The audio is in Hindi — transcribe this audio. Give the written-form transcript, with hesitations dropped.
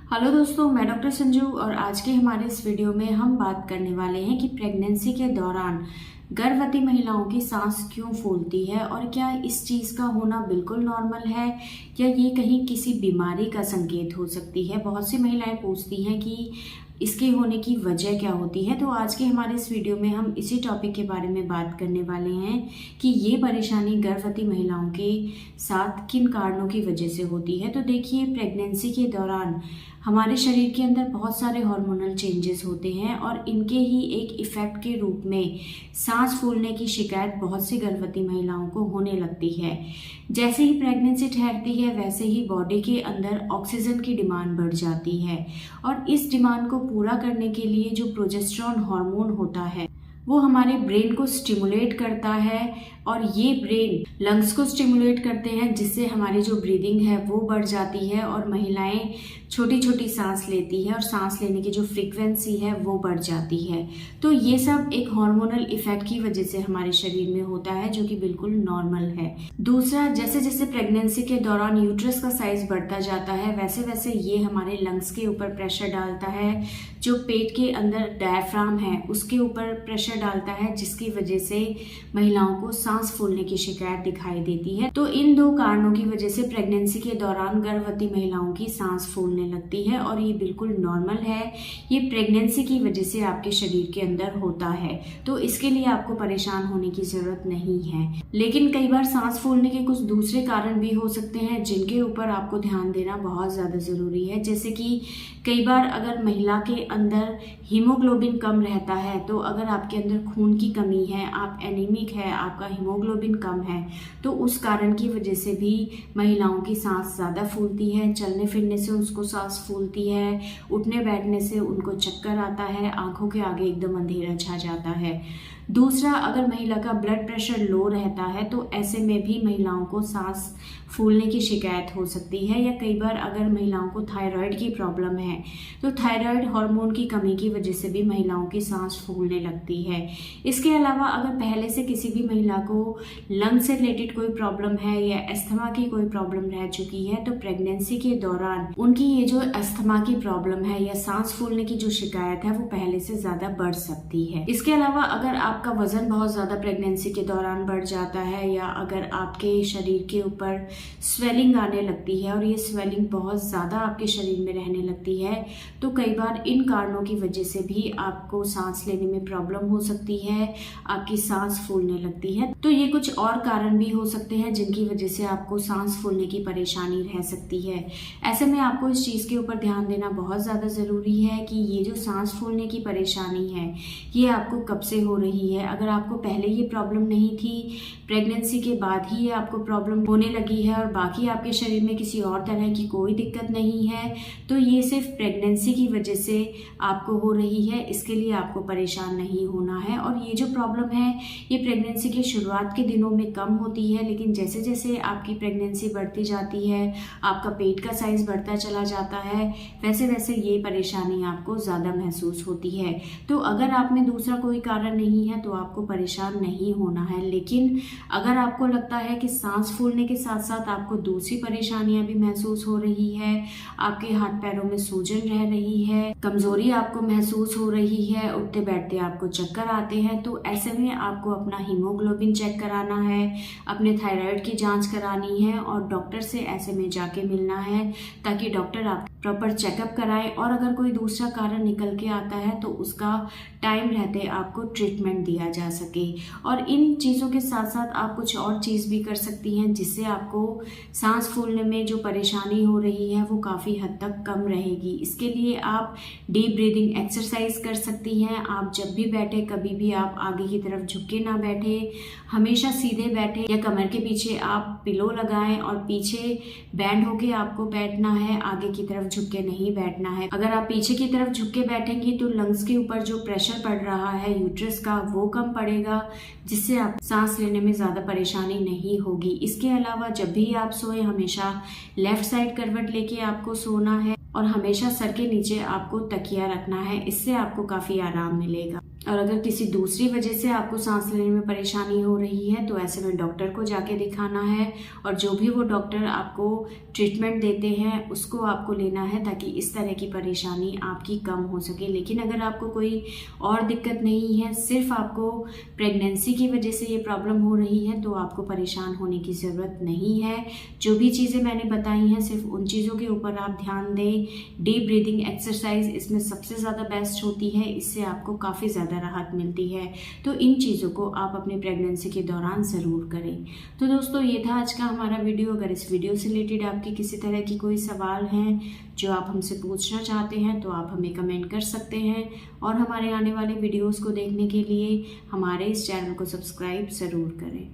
हेलो दोस्तों, मैं डॉक्टर संजू और आज के हमारे इस वीडियो में हम बात करने वाले हैं कि प्रेगनेंसी के दौरान गर्भवती महिलाओं की सांस क्यों फूलती है और क्या इस चीज़ का होना बिल्कुल नॉर्मल है या ये कहीं किसी बीमारी का संकेत हो सकती है। बहुत सी महिलाएं पूछती हैं कि इसके होने की वजह क्या होती है। तो आज के हमारे इस वीडियो में हम इसी टॉपिक के बारे में बात करने वाले हैं कि ये परेशानी गर्भवती महिलाओं के साथ किन कारणों की वजह से होती है। तो देखिए, प्रेगनेंसी के दौरान हमारे शरीर के अंदर बहुत सारे हार्मोनल चेंजेस होते हैं और इनके ही एक इफ़ेक्ट के रूप में सांस फूलने की शिकायत बहुत सी गर्भवती महिलाओं को होने लगती है। जैसे ही प्रेगनेंसी ठहरती है वैसे ही बॉडी के अंदर ऑक्सीजन की डिमांड बढ़ जाती है और इस डिमांड को पूरा करने के लिए जो प्रोजेस्टेरॉन हार्मोन होता है वो हमारे ब्रेन को स्टिमुलेट करता है और ये ब्रेन लंग्स को स्टिमुलेट करते हैं, जिससे हमारी जो ब्रीदिंग है वो बढ़ जाती है और महिलाएं छोटी छोटी सांस लेती है और सांस लेने की जो फ्रीक्वेंसी है वो बढ़ जाती है। तो ये सब एक हार्मोनल इफेक्ट की वजह से हमारे शरीर में होता है, जो कि बिल्कुल नॉर्मल है। दूसरा, जैसे जैसे प्रेगनेंसी के दौरान यूट्रस का साइज बढ़ता जाता है वैसे वैसे ये हमारे लंग्स के ऊपर प्रेशर डालता है, जो पेट के अंदर डायफ्राम है उसके ऊपर प्रेशर डालता है, जिसकी वजह से महिलाओं को सांस फूलने की शिकायत दिखाई देती है। तो इन दो कारणों की वजह से प्रेगनेंसी के दौरान गर्भवती महिलाओं की सांस फूलने लगती है और ये बिल्कुल नॉर्मल है। ये प्रेगनेंसी की वजह से आपके शरीर के अंदर होता है, तो इसके लिए आपको परेशान होने की जरूरत नहीं है। लेकिन कई बार सांस फूलने के कुछ दूसरे कारण भी हो सकते हैं जिनके ऊपर आपको ध्यान देना बहुत ज्यादा जरूरी है। जैसे कि कई बार अगर महिला के अंदर हीमोग्लोबिन कम रहता है, तो अगर आपके अंदर खून की कमी है, आप एनीमिक है, आपका हीमोग्लोबिन कम है, तो उस कारण की वजह से भी महिलाओं की सांस ज़्यादा फूलती है। चलने फिरने से उसको सांस फूलती है, उठने बैठने से उनको चक्कर आता है, आंखों के आगे एकदम अंधेरा छा जाता है। दूसरा, अगर महिला का ब्लड प्रेशर लो रहता है तो ऐसे में भी महिलाओं को सांस फूलने की शिकायत हो सकती है। या कई बार अगर महिलाओं को थायराइड की प्रॉब्लम है तो थायराइड हार्मोन की कमी की वजह से भी महिलाओं की सांस फूलने लगती है। इसके अलावा अगर पहले से किसी भी महिला को लंग से रिलेटेड कोई प्रॉब्लम है या अस्थमा की कोई प्रॉब्लम रह चुकी है, तो प्रेगनेंसी के दौरान उनकी ये जो अस्थमा की प्रॉब्लम है या सांस फूलने की जो शिकायत है वो पहले से ज्यादा बढ़ सकती है। इसके अलावा अगर आपका वजन बहुत ज्यादा प्रेगनेंसी के दौरान बढ़ जाता है या अगर आपके शरीर के ऊपर स्वेलिंग आने लगती है और ये स्वेलिंग बहुत ज़्यादा आपके शरीर में रहने लगती है, तो कई बार इन कारणों की वजह से भी आपको सांस लेने में प्रॉब्लम हो सकती है, आपकी सांस फूलने लगती है। तो ये कुछ और कारण भी हो सकते हैं जिनकी वजह से आपको सांस फूलने की परेशानी रह सकती है। ऐसे में आपको इस चीज़ के ऊपर ध्यान देना बहुत ज़्यादा ज़रूरी है कि ये जो सांस फूलने की परेशानी है ये आपको कब से हो रही है। अगर आपको पहले ये प्रॉब्लम नहीं थी, प्रेगनेंसी के बाद ही ये आपको प्रॉब्लम होने लगी है और बाकी आपके शरीर में किसी और तरह की कोई दिक्कत नहीं है, तो ये सिर्फ प्रेगनेंसी की वजह से आपको हो रही है। इसके लिए आपको परेशान नहीं होना है। और ये जो प्रॉब्लम है ये प्रेगनेंसी के शुरुआत के दिनों में कम होती है, लेकिन जैसे जैसे आपकी प्रेगनेंसी बढ़ती जाती है, आपका पेट का साइज बढ़ता चला जाता है, वैसे वैसे ये परेशानी आपको ज़्यादा महसूस होती है। तो अगर आप में दूसरा कोई कारण नहीं है तो आपको परेशान नहीं होना है। लेकिन अगर आपको लगता है कि सांस फूलने के साथ साथ आपको दूसरी परेशानियां भी महसूस हो रही है, आपके हाथ पैरों में सूजन रह रही है, कमजोरी आपको महसूस हो रही है, उठते बैठते आपको चक्कर आते हैं, तो ऐसे में आपको अपना हीमोग्लोबिन चेक कराना है, अपने थायराइड की जांच करानी है और डॉक्टर से ऐसे में जाके मिलना है ताकि डॉक्टर आप प्रॉपर चेकअप कराएं और अगर कोई दूसरा कारण निकल के आता है तो उसका टाइम रहते आपको ट्रीटमेंट दिया जा सके। और इन चीज़ों के साथ साथ आप कुछ और चीज़ भी कर सकती हैं जिससे आपको सांस फूलने में जो परेशानी हो रही है वो काफ़ी हद तक कम रहेगी। इसके लिए आप डीप ब्रीदिंग एक्सरसाइज कर सकती हैं। आप जब भी बैठे कभी भी आप आगे की तरफ झुक के ना बैठे, हमेशा सीधे बैठे या कमर के पीछे आप पिलो लगाएं और पीछे बैंड होके आपको बैठना है, आगे की तरफ झुक के नहीं बैठना है। अगर आप पीछे की तरफ झुक के बैठेंगी तो लंग्स के ऊपर जो प्रेशर पड़ रहा है यूट्रस का वो कम पड़ेगा, जिससे आप सांस लेने में ज्यादा परेशानी नहीं होगी। इसके अलावा जब भी आप सोए हमेशा लेफ्ट साइड करवट लेके आपको सोना है और हमेशा सर के नीचे आपको तकिया रखना है, इससे आपको काफी आराम मिलेगा। और अगर किसी दूसरी वजह से आपको सांस लेने में परेशानी हो रही है तो ऐसे में डॉक्टर को जाके दिखाना है और जो भी वो डॉक्टर आपको ट्रीटमेंट देते हैं उसको आपको लेना है ताकि इस तरह की परेशानी आपकी कम हो सके। लेकिन अगर आपको कोई और दिक्कत नहीं है, सिर्फ आपको प्रेगनेंसी की वजह से ये प्रॉब्लम हो रही है, तो आपको परेशान होने की ज़रूरत नहीं है। जो भी चीज़ें मैंने बताई हैं सिर्फ उन चीज़ों के ऊपर आप ध्यान दें। डीप ब्रीदिंग एक्सरसाइज इसमें सबसे ज़्यादा बेस्ट होती है, इससे आपको काफ़ी ज़्यादा राहत मिलती है। तो इन चीज़ों को आप अपनी प्रेगनेंसी के दौरान ज़रूर करें। तो दोस्तों ये था आज का हमारा वीडियो। अगर इस वीडियो से रिलेटेड आपकी किसी तरह की कोई सवाल हैं जो आप हमसे पूछना चाहते हैं तो आप हमें कमेंट कर सकते हैं और हमारे आने वाले वीडियोस को देखने के लिए हमारे इस चैनल को सब्सक्राइब ज़रूर करें।